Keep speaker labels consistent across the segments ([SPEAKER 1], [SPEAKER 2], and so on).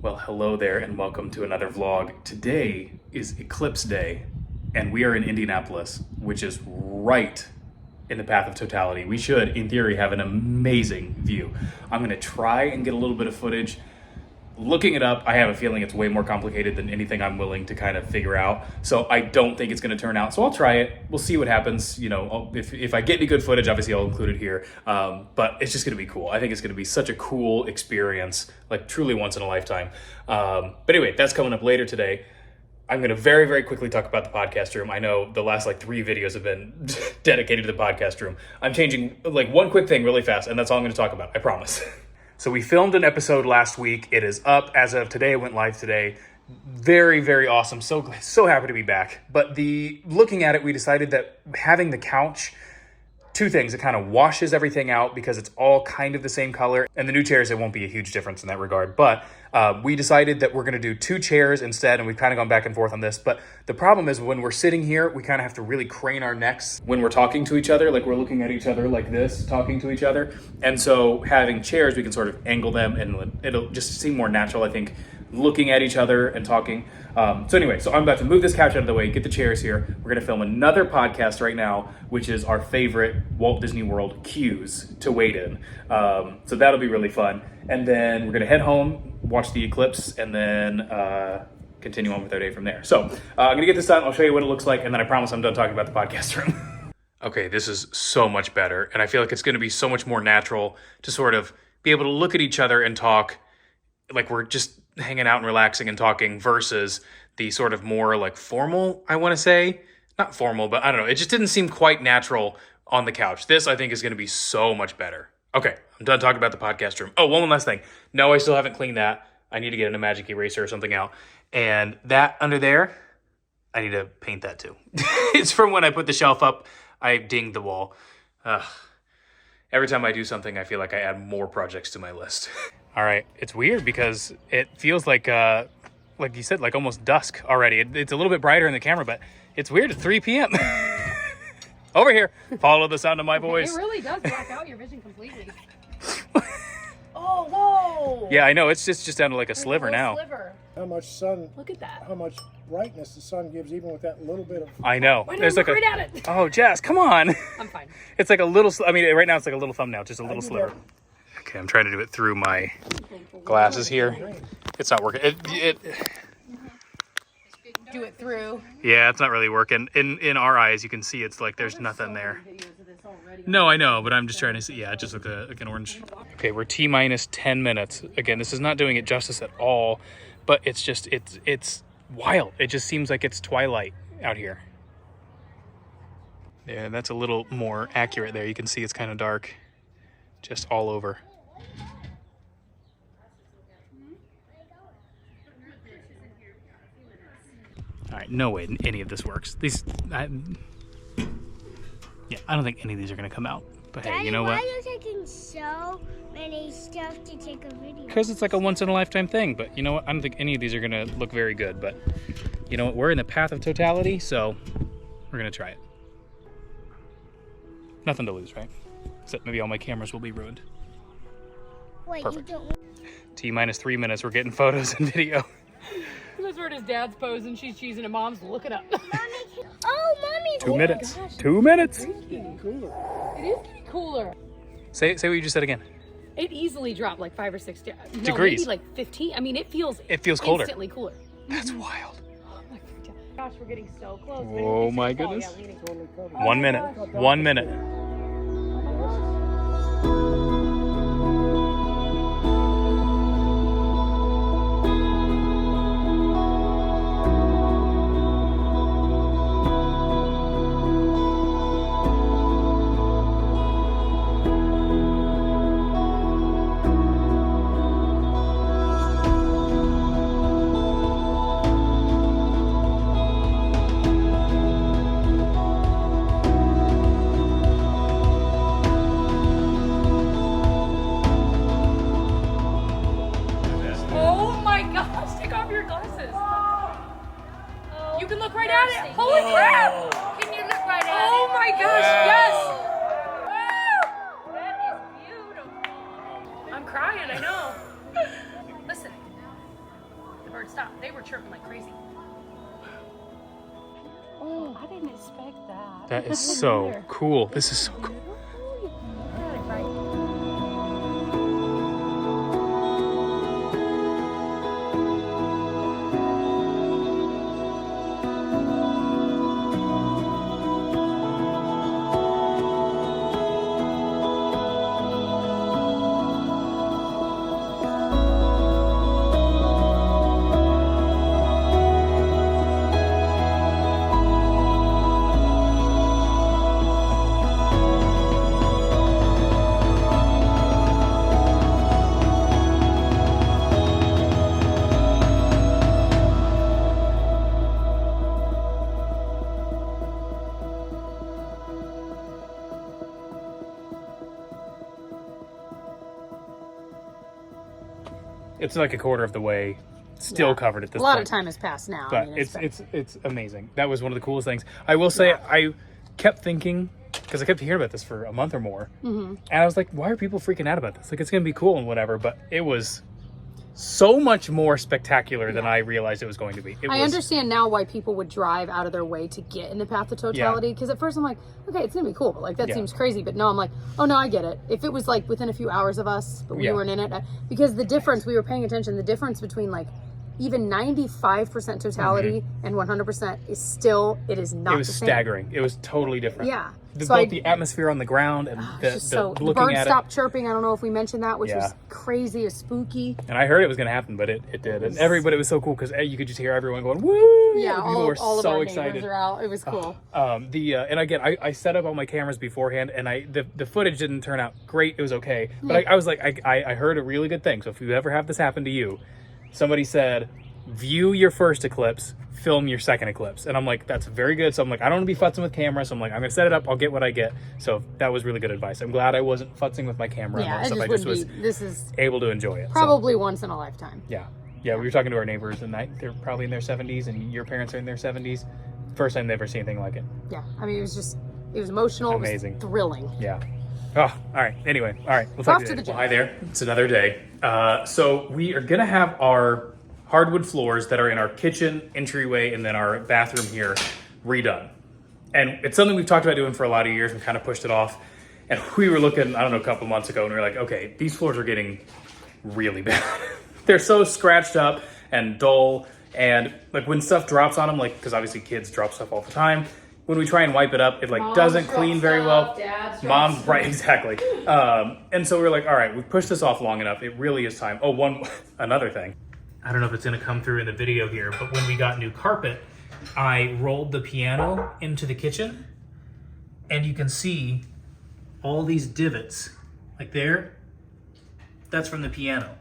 [SPEAKER 1] Well, hello there and welcome to another vlog. Today is Eclipse Day and we are in Indianapolis, which is right in the path of totality. We should, in theory, have an amazing view. I'm gonna try and get a little bit of footage. Looking it up, I have a feeling it's way more complicated than anything I'm willing to kind of figure out. So I don't think it's gonna turn out. So I'll try it. We'll see what happens. You know, if I get any good footage, obviously I'll include it here. But it's just gonna be cool. I think it's gonna be such a cool experience, like truly once in a lifetime. But anyway, that's coming up later today. I'm gonna very, very quickly talk about the podcast room. I know the last 3 videos have been dedicated to the podcast room. I'm changing one quick thing really fast, and that's all I'm gonna talk about, I promise. So we filmed an episode last week. It is up as of today. It went live today. Very, very awesome. So happy to be back. But looking at it, we decided that having the couch, 2 things. It kind of washes everything out because it's all kind of the same color. And the new chairs, it won't be a huge difference in that regard. But we decided that we're going to do 2 chairs instead. And we've kind of gone back and forth on this. But the problem is when we're sitting here, we kind of have to really crane our necks when we're talking to each other. Like we're looking at each other like this, talking to each other. And so having chairs, we can sort of angle them and it'll just seem more natural, I think, looking at each other and talking. So anyway, so I'm about to move this couch out of the way, get the chairs here. We're going to film another podcast right now, which is our favorite Walt Disney World queues to wait in. So that'll be really fun. And then we're going to head home, watch the eclipse, and then continue on with our day from there. So I'm going to get this done. I'll show you what it looks like. And then I promise I'm done talking about the podcast room. Okay, this is so much better. And I feel like it's going to be so much more natural to sort of be able to look at each other and talk like we're just hanging out and relaxing and talking versus the sort of more formal, I want to say. Not formal, but I don't know. It just didn't seem quite natural on the couch. This, I think, is going to be so much better. Okay, I'm done talking about the podcast room. Oh, one last thing. No, I still haven't cleaned that. I need to get a magic eraser or something out. And that under there, I need to paint that too. It's from when I put the shelf up, I dinged the wall. Every time I do something, I feel like I add more projects to my list. All right, it's weird because it feels like you said, almost dusk already. It's a little bit brighter in the camera, but it's weird. It's 3 p.m. Over here, follow the sound of my voice.
[SPEAKER 2] It really does black out your vision completely. Oh, whoa!
[SPEAKER 1] Yeah, I know. It's just down to a sliver now.
[SPEAKER 2] Sliver.
[SPEAKER 3] How much sun?
[SPEAKER 2] Look at that.
[SPEAKER 3] How much brightness the sun gives, even with that little bit of.
[SPEAKER 1] I know.
[SPEAKER 2] Why don't you look right at it?
[SPEAKER 1] Oh, Jess, come on.
[SPEAKER 2] I'm fine.
[SPEAKER 1] It's like a little. I mean, right now it's like a little thumbnail, just a little sliver. Okay, I'm trying to do it through my glasses here. It's not working.
[SPEAKER 2] Do it through.
[SPEAKER 1] Yeah, it's not really working. In our eyes, you can see it's like there's nothing there. No, I know, but I'm just trying to see. Yeah, it just looked like an orange. Okay, we're T-minus 10 minutes. Again, this is not doing it justice at all, but it's just, it's wild. It just seems like it's twilight out here. Yeah, that's a little more accurate there. You can see it's kind of dark just all over. All right, no way any of this works. I don't think any of these are going to come out. But hey, you know what?
[SPEAKER 4] Why are you taking so many stuff to take a video?
[SPEAKER 1] Because it's like a once-in-a-lifetime thing. But you know what? I don't think any of these are going to look very good. But you know what? We're in the path of totality, so we're going to try it. Nothing to lose, right? Except maybe all my cameras will be ruined.
[SPEAKER 4] Wait,
[SPEAKER 1] Perfect.
[SPEAKER 4] you don't...
[SPEAKER 1] T-minus 3 minutes. We're getting photos and video.
[SPEAKER 2] This where his dad's posing, she's cheesing, and mom's looking up.
[SPEAKER 4] Mommy!
[SPEAKER 1] 2 minutes. Gosh. 2 minutes.
[SPEAKER 2] It is getting cooler.
[SPEAKER 1] Say what you just said again.
[SPEAKER 2] It easily dropped 5 or 6
[SPEAKER 1] degrees.
[SPEAKER 2] Maybe 15. I mean, it feels
[SPEAKER 1] colder.
[SPEAKER 2] Instantly cooler.
[SPEAKER 1] That's wild.
[SPEAKER 2] Oh my gosh, we're getting so close.
[SPEAKER 1] Oh my goodness.
[SPEAKER 2] Yeah,
[SPEAKER 1] 1 minute. 1 minute.
[SPEAKER 2] You can look right at it. Holy crap!
[SPEAKER 4] Can you look right at
[SPEAKER 2] Oh my gosh, yes! Woo!
[SPEAKER 4] That is beautiful.
[SPEAKER 2] I'm crying, I know. Listen, birds stopped. They were chirping like crazy.
[SPEAKER 5] Oh, I didn't expect that.
[SPEAKER 1] That is so cool. This is so cool. It's like a quarter of the way, still covered at this
[SPEAKER 2] A
[SPEAKER 1] point.
[SPEAKER 2] lot of time has passed now.
[SPEAKER 1] But it's amazing. That was one of the coolest things. I will say, I kept thinking, because I kept hearing about this for a month or more, and I was like, why are people freaking out about this? Like, it's going to be cool and whatever, but it was so much more spectacular than I realized it was going to be.
[SPEAKER 2] I understand now why people would drive out of their way to get in the path of totality, because at first I'm like, okay, it's gonna be cool, but like that seems crazy. But no, I'm like, oh no, I get it. If it was like within a few hours of us, but we weren't in it, because the difference, we were paying attention, the difference between like even 95% totality and 100% is still, it is not.
[SPEAKER 1] It was
[SPEAKER 2] the same.
[SPEAKER 1] staggering. It was totally different.
[SPEAKER 2] Yeah.
[SPEAKER 1] Both the atmosphere on the ground and the
[SPEAKER 2] the
[SPEAKER 1] looking
[SPEAKER 2] birds
[SPEAKER 1] at
[SPEAKER 2] stopped chirping. I don't know if we mentioned that, which
[SPEAKER 1] Yeah.
[SPEAKER 2] was crazy, is spooky.
[SPEAKER 1] And I heard it was going to happen, but it did. And everybody, it was so cool because you could just hear everyone going, woo!
[SPEAKER 2] Yeah,
[SPEAKER 1] People were
[SPEAKER 2] all
[SPEAKER 1] so
[SPEAKER 2] of our
[SPEAKER 1] excited.
[SPEAKER 2] neighbors are out. It was cool.
[SPEAKER 1] And again, I set up all my cameras beforehand, and the footage didn't turn out great. It was okay, but I was like, I heard a really good thing. So if you ever have this happen to you, somebody said, view your first eclipse, film your second eclipse, and I'm like, that's very good. So I'm like, I don't want to be futzing with cameras. So I'm like, I'm gonna set it up. I'll get what I get. So that was really good advice. I'm glad I wasn't futzing with my camera and all that stuff. I just was
[SPEAKER 2] this is
[SPEAKER 1] able to enjoy it.
[SPEAKER 2] probably once in a lifetime.
[SPEAKER 1] Yeah. We were talking to our neighbors, and they're probably in their 70s, and your parents are in their 70s. First time they ever seen anything like it.
[SPEAKER 2] Yeah, I mean, it was emotional.
[SPEAKER 1] Amazing.
[SPEAKER 2] It was thrilling.
[SPEAKER 1] Yeah. Oh, all right. Anyway, all right. We'll
[SPEAKER 2] Off
[SPEAKER 1] talk
[SPEAKER 2] to the gym.
[SPEAKER 1] Well, hi there. It's another day. So we are gonna have our hardwood floors that are in our kitchen entryway and then our bathroom here redone. And it's something we've talked about doing for a lot of years. We kind of pushed it off. And we were looking, I don't know, a couple months ago, and we were like, okay, these floors are getting really bad. They're so scratched up and dull. And like when stuff drops on them, like, because obviously kids drop stuff all the time. When we try and wipe it up, it like doesn't clean very well. Mom, right, exactly. And so we were like, all right, we've pushed this off long enough. It really is time. Oh, another thing. I don't know if it's going to come through in the video here, but when we got new carpet, I rolled the piano into the kitchen, and you can see all these divots, like there. That's from the piano,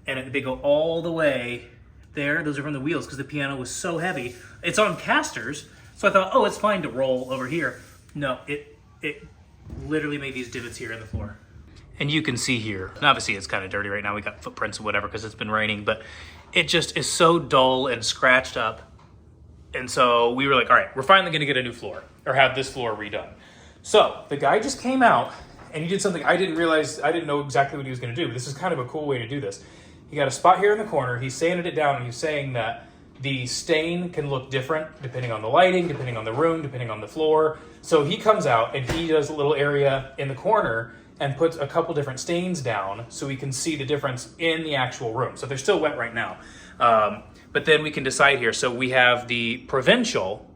[SPEAKER 1] and they go all the way there. Those are from the wheels because the piano was so heavy. It's on casters, so I thought, oh, it's fine to roll over here. No, it literally made these divots here in the floor. And you can see here, and obviously it's kind of dirty right now. We got footprints and whatever because it's been raining, but it just is so dull and scratched up. And so we were like, all right, we're finally going to get a new floor or have this floor redone. So the guy just came out and he did something I didn't realize, I didn't know exactly what he was going to do. But this is kind of a cool way to do this. He got a spot here in the corner. He's sanded it down, and he's saying that the stain can look different depending on the lighting, depending on the room, depending on the floor. So he comes out and he does a little area in the corner and puts a couple different stains down so we can see the difference in the actual room. So they're still wet right now. But then we can decide here. So we have the provincial,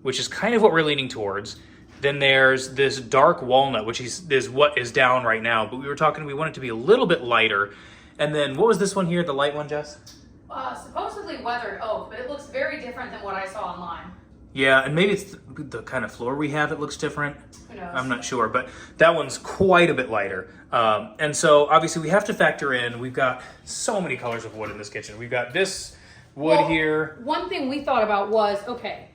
[SPEAKER 1] which is kind of what we're leaning towards. Then there's this dark walnut, which is what is down right now. But we were talking, we want it to be a little bit lighter. And then what was this one here, the light one, Jess?
[SPEAKER 2] Supposedly weathered oak, but it looks very different than what I saw online.
[SPEAKER 1] Yeah, and maybe it's the kind of floor we have, it looks different.
[SPEAKER 2] Who knows?
[SPEAKER 1] I'm not sure, but that one's quite a bit lighter. And so obviously we have to factor in, we've got so many colors of wood in this kitchen. We've got this wood here.
[SPEAKER 2] One thing we thought about was, okay,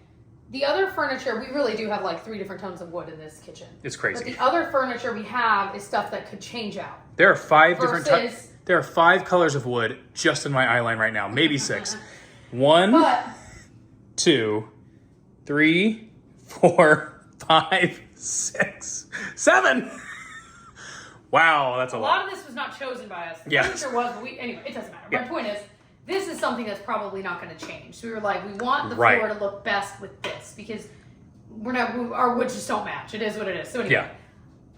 [SPEAKER 2] the other furniture, we really do have like 3 different tones of wood in this kitchen.
[SPEAKER 1] It's crazy.
[SPEAKER 2] But the other furniture we have is stuff that could change out.
[SPEAKER 1] There are 5
[SPEAKER 2] Versus-
[SPEAKER 1] different there are 5 colors of wood just in my eye line right now, maybe 6. 1, 2, 3, 4, 5, 6, 7. Wow, that's a lot.
[SPEAKER 2] A lot of this was not chosen by us.
[SPEAKER 1] Yeah.
[SPEAKER 2] Furniture was, but anyway, it doesn't matter.
[SPEAKER 1] Yeah.
[SPEAKER 2] My point is, this is something that's probably not going to change. So we were like, we want the
[SPEAKER 1] Right.
[SPEAKER 2] floor to look best with this because our woods just don't match. It is what it is. So anyway,
[SPEAKER 1] Yeah.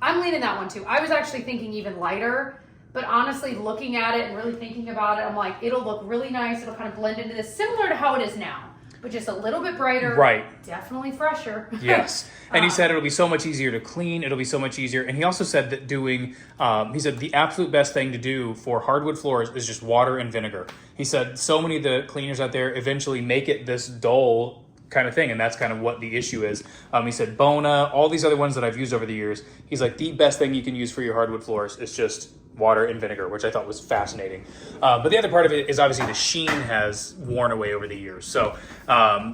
[SPEAKER 2] I'm leaning that one too. I was actually thinking even lighter, but honestly, looking at it and really thinking about it, I'm like, it'll look really nice. It'll kind of blend into this, similar to how it is now, but just a little bit brighter.
[SPEAKER 1] Right.
[SPEAKER 2] Definitely fresher.
[SPEAKER 1] Yes. And he said it'll be so much easier to clean. It'll be so much easier. And he also said that he said the absolute best thing to do for hardwood floors is just water and vinegar. He said so many of the cleaners out there eventually make it this dull kind of thing, and that's kind of what the issue is. He said Bona, all these other ones that I've used over the years, he's like, the best thing you can use for your hardwood floors is just water and vinegar, which I thought was fascinating. But the other part of it is obviously the sheen has worn away over the years. So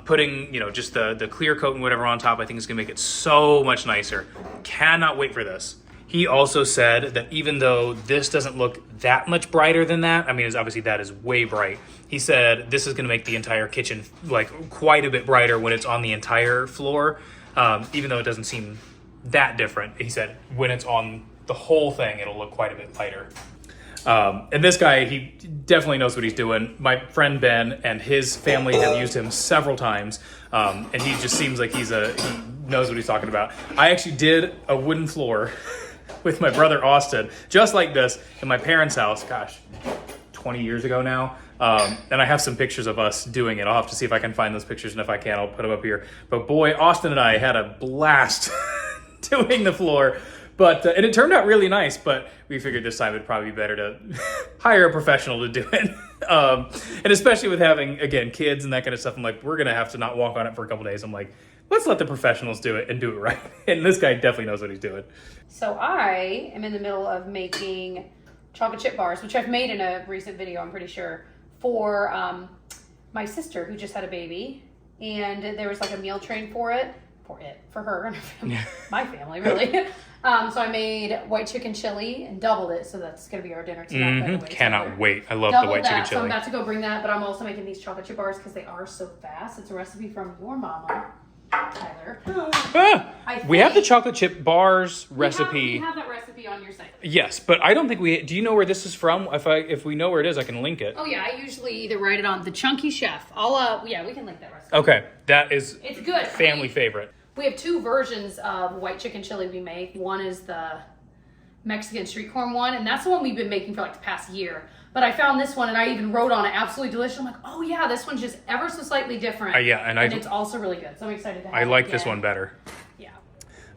[SPEAKER 1] putting, just the clear coat and whatever on top, I think is going to make it so much nicer. Cannot wait for this. He also said that even though this doesn't look that much brighter than that, I mean, obviously that is way bright. He said this is going to make the entire kitchen like quite a bit brighter when it's on the entire floor, even though it doesn't seem that different. He said when it's on the whole thing, it'll look quite a bit lighter. And this guy, he definitely knows what he's doing. My friend Ben and his family have used him several times, and he just seems like he knows what he's talking about. I actually did a wooden floor with my brother Austin, just like this, in my parents' house, 20 years ago now. And I have some pictures of us doing it. I'll have to see if I can find those pictures, and if I can, I'll put them up here. But boy, Austin and I had a blast doing the floor. But and it turned out really nice, but we figured this time it'd probably be better to hire a professional to do it. And especially with having, again, kids and that kind of stuff, I'm like, we're going to have to not walk on it for a couple days. I'm like, let's let the professionals do it and do it right. And this guy definitely knows what he's doing.
[SPEAKER 2] So I am in the middle of making chocolate chip bars, which I've made in a recent video, I'm pretty sure, for my sister who just had a baby. And there was like a meal train for her and her family, my family, really. So I made white chicken chili and doubled it, so that's going to be our dinner tonight. By the way.
[SPEAKER 1] Cannot wait. I love the white chicken chili.
[SPEAKER 2] So I'm about to go bring that, but I'm also making these chocolate chip bars because they are so fast. It's a recipe from your mama, Tyler.
[SPEAKER 1] We have the chocolate chip bars recipe.
[SPEAKER 2] We have that recipe on your site.
[SPEAKER 1] Yes, but I don't think do you know where this is from? If we know where it is, I can link it.
[SPEAKER 2] Oh yeah, I usually either write it on the Chunky Chef. We can link that recipe.
[SPEAKER 1] Okay, it's
[SPEAKER 2] good.
[SPEAKER 1] Family favorite.
[SPEAKER 2] We have two versions of white chicken chili we make. One is the Mexican street corn one, and that's the one we've been making for like the past year. But I found this one, and I even wrote on it, absolutely delicious. I'm like, oh yeah, this one's just ever so slightly different. And it's also really good. So I'm excited to have it.
[SPEAKER 1] I like this one better.
[SPEAKER 2] Yeah.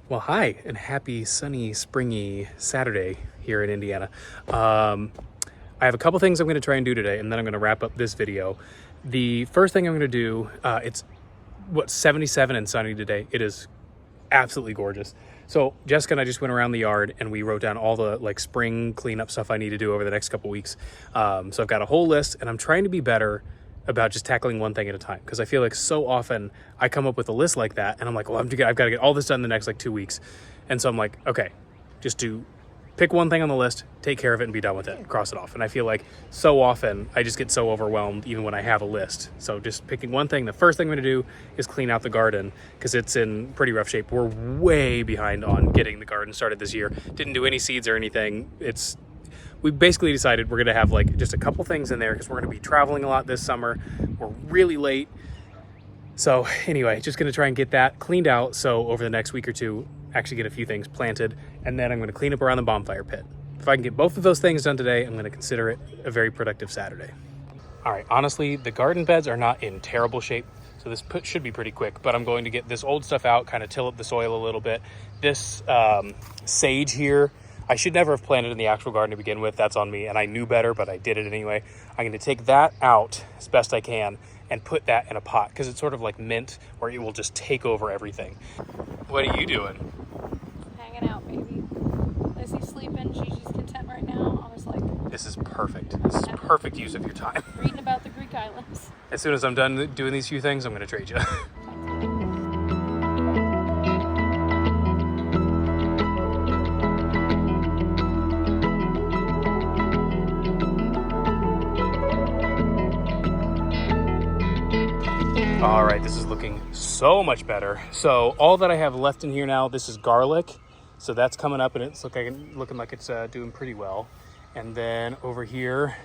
[SPEAKER 1] Well, hi, and happy sunny, springy Saturday here in Indiana. I have a couple things I'm going to try and do today, and then I'm going to wrap up this video. The first thing I'm going to do, it's 77 and sunny today. It is absolutely gorgeous. So Jessica and I just went around the yard and we wrote down all the spring cleanup stuff I need to do over the next couple weeks. So I've got a whole list, and I'm trying to be better about just tackling one thing at a time, because I feel like so often I come up with a list like that and I'm like, well, I've got to get all this done in the next 2 weeks. And so I'm like, okay, just pick one thing on the list, take care of it, and be done with it. Cross it off. And I feel like so often I just get so overwhelmed even when I have a list. So just picking one thing. The first thing I'm going to do is clean out the garden, because it's in pretty rough shape. We're way behind on getting the garden started this year. Didn't do any seeds or anything. We basically decided we're going to have just a couple things in there because we're going to be traveling a lot this summer. We're really late. So anyway, just going to try and get that cleaned out. So over the next week or two, actually get a few things planted, and then I'm going to clean up around the bonfire pit. If I can get both of those things done today, I'm going to consider it a very productive Saturday. All right, honestly, the garden beds are not in terrible shape, so this should be pretty quick, but I'm going to get this old stuff out, kind of till up the soil a little bit. This sage here, I should never have planted in the actual garden to begin with. That's on me, and I knew better, but I did it anyway. I'm going to take that out as best I can and put that in a pot, because it's sort of like mint, where it will just take over everything. What are you doing?
[SPEAKER 5] Hanging out, baby. Lizzie's sleeping. Gigi's content right now. I was like,
[SPEAKER 1] This is perfect. This is perfect use of your time.
[SPEAKER 5] reading about the Greek islands.
[SPEAKER 1] As soon as I'm done doing these few things, I'm going to trade you. All right, this is looking so much better. So all that I have left in here now, this is garlic. So that's coming up, and it's looking like it's doing pretty well. And then over here,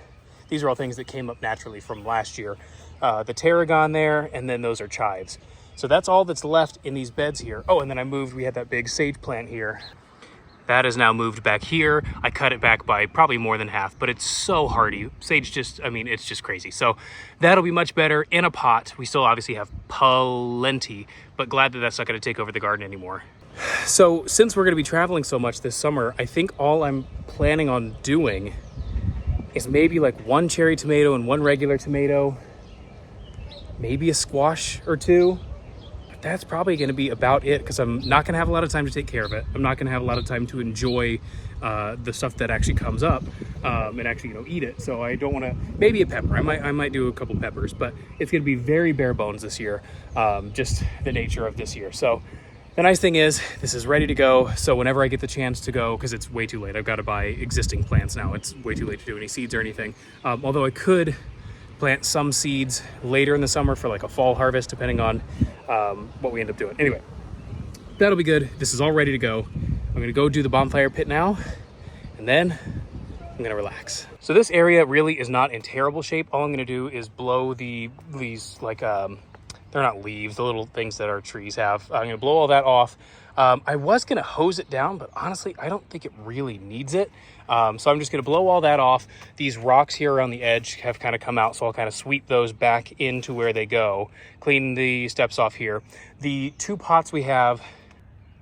[SPEAKER 1] These are all things that came up naturally from last year. The tarragon there, and then those are chives. So that's all that's left in these beds here. Oh, and then we had that big sage plant here. That is now moved back here. I cut it back by probably more than half, but it's so hardy. Sage it's just crazy. So that'll be much better in a pot. We still obviously have plenty, but glad that that's not gonna take over the garden anymore. So since we're gonna be traveling so much this summer, I think all I'm planning on doing is maybe like one cherry tomato and one regular tomato, maybe a squash or two. But that's probably going to be about it, because I'm not going to have a lot of time to take care of it. I'm not going to have a lot of time to enjoy the stuff that actually comes up and actually, eat it. So I don't want to, maybe a pepper. I might do a couple peppers, but it's going to be very bare bones this year, just the nature of this year. So the nice thing is this is ready to go. So whenever I get the chance to go, because it's way too late, I've got to buy existing plants now. It's way too late to do any seeds or anything. Although I could plant some seeds later in the summer for like a fall harvest, depending on what we end up doing. Anyway, that'll be good. This is all ready to go. I'm going to go do the bonfire pit now, and then I'm going to relax. So this area really is not in terrible shape. All I'm going to do is blow these like, they're not leaves, the little things that our trees have. I'm going to blow all that off. I was going to hose it down, but honestly, I don't think it really needs it. So I'm just going to blow all that off. These rocks here around the edge have kind of come out, so I'll kind of sweep those back into where they go, clean the steps off here. The two pots we have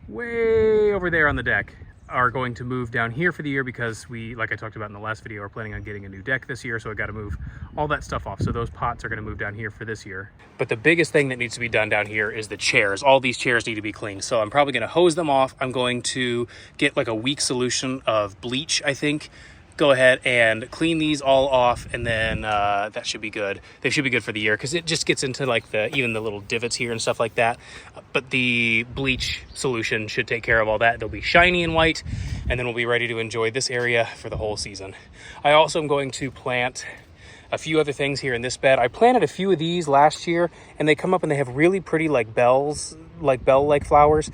[SPEAKER 1] way over there on the deck are going to move down here for the year, because we, like I talked about in the last video, are planning on getting a new deck this year, so I got to move all that stuff off. So those pots are going to move down here for this year. But the biggest thing that needs to be done down here is the chairs. All these chairs need to be cleaned, so I'm probably going to hose them off. I'm going to get like a weak solution of bleach, I think. Go ahead and clean these all off, and then that should be good. They should be good for the year, because it just gets into like even the little divots here and stuff like that. But the bleach solution should take care of all that. They'll be shiny and white, and then we'll be ready to enjoy this area for the whole season. I also am going to plant a few other things here in this bed. I planted a few of these last year, and they come up and they have really pretty like bells, like bell-like flowers.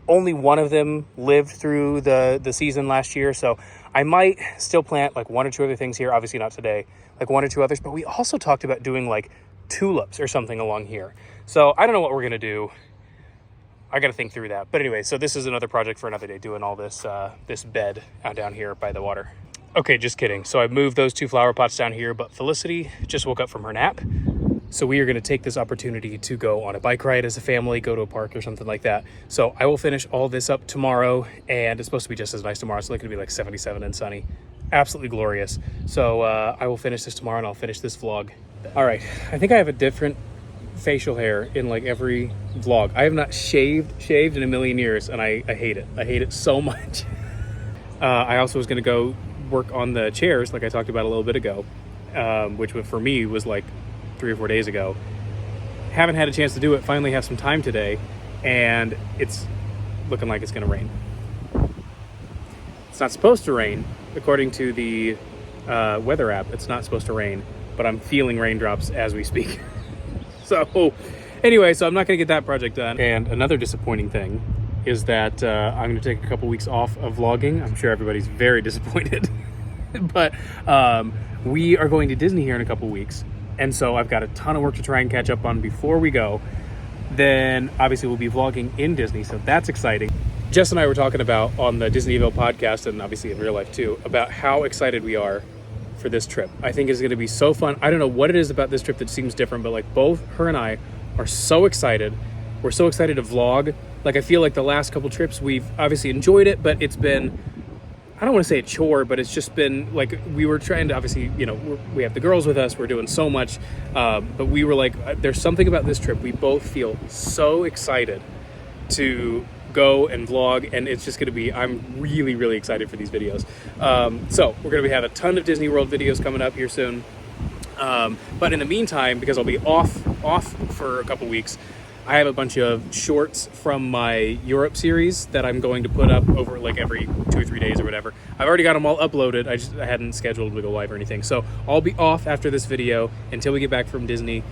[SPEAKER 1] Only one of them lived through the season last year, so I might still plant like one or two other things here. Obviously not today, like one or two others, but we also talked about doing like tulips or something along here. So I don't know what we're gonna do. I gotta think through that. But anyway, so this is another project for another day, doing all this this bed down here by the water. Okay, just kidding. So I moved those two flower pots down here, but Felicity just woke up from her nap. So we are going to take this opportunity to go on a bike ride as a family, go to a park or something like that. So I will finish all this up tomorrow, and it's supposed to be just as nice tomorrow. It's going to be like 77 and sunny. Absolutely glorious. So I will finish this tomorrow, and I'll finish this vlog. All right. I think I have a different facial hair in like every vlog. I have not shaved in a million years, and I hate it. I hate it so much. I also was going to go work on the chairs like I talked about a little bit ago, which for me was like 3 or 4 days ago. Haven't had a chance to do it. Finally have some time today, and it's looking like it's gonna rain. It's not supposed to rain according to the weather app. It's not supposed to rain, but I'm feeling raindrops as we speak. So anyway, so I'm not gonna get that project done. And another disappointing thing is that I'm gonna take a couple weeks off of vlogging. I'm sure everybody's very disappointed. But we are going to Disney here in a couple weeks. And so I've got a ton of work to try and catch up on before we go. Then obviously we'll be vlogging in Disney, so that's exciting. Jess and I were talking about on the Disneyville podcast, and obviously in real life too, about how excited we are for this trip. I think it's going to be so fun. I don't know what it is about this trip that seems different, but like both her and I are so excited. We're so excited to vlog. Like I feel like the last couple trips we've obviously enjoyed it, but it's been, I don't want to say a chore, but it's just been like, we were trying to obviously, we have the girls with us, we're doing so much, but we were like, there's something about this trip. We both feel so excited to go and vlog, and it's just going to be, I'm really, really excited for these videos. So we're going to have a ton of Disney World videos coming up here soon. But in the meantime, because I'll be off for a couple weeks, I have a bunch of shorts from my Europe series that I'm going to put up over like every 2 or 3 days or whatever. I've already got them all uploaded. I hadn't scheduled to go live or anything. So I'll be off after this video until we get back from Disney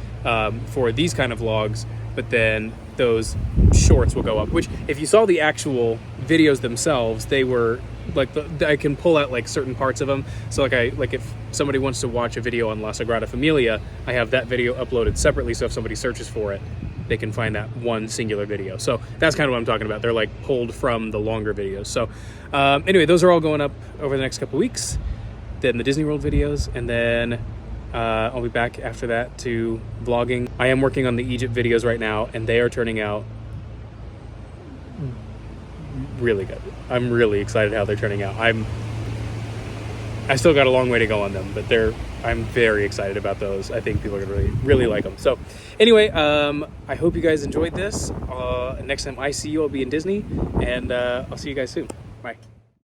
[SPEAKER 1] for these kind of vlogs. But then those shorts will go up, which if you saw the actual videos themselves, they were like I can pull out like certain parts of them. So like if somebody wants to watch a video on La Sagrada Familia, I have that video uploaded separately. So if somebody searches for it, they can find that one singular video. So that's kind of what I'm talking about. They're like pulled from the longer videos. So anyway, those are all going up over the next couple weeks. Then the Disney World videos, and then I'll be back after that to vlogging. I am working on the Egypt videos right now, and they are turning out really good. I'm really excited how they're turning out. I still got a long way to go on them, but I'm very excited about those. I think people are gonna really like them. So anyway, I hope you guys enjoyed this. Next time I see you, I'll be in Disney, and I'll see you guys soon. Bye.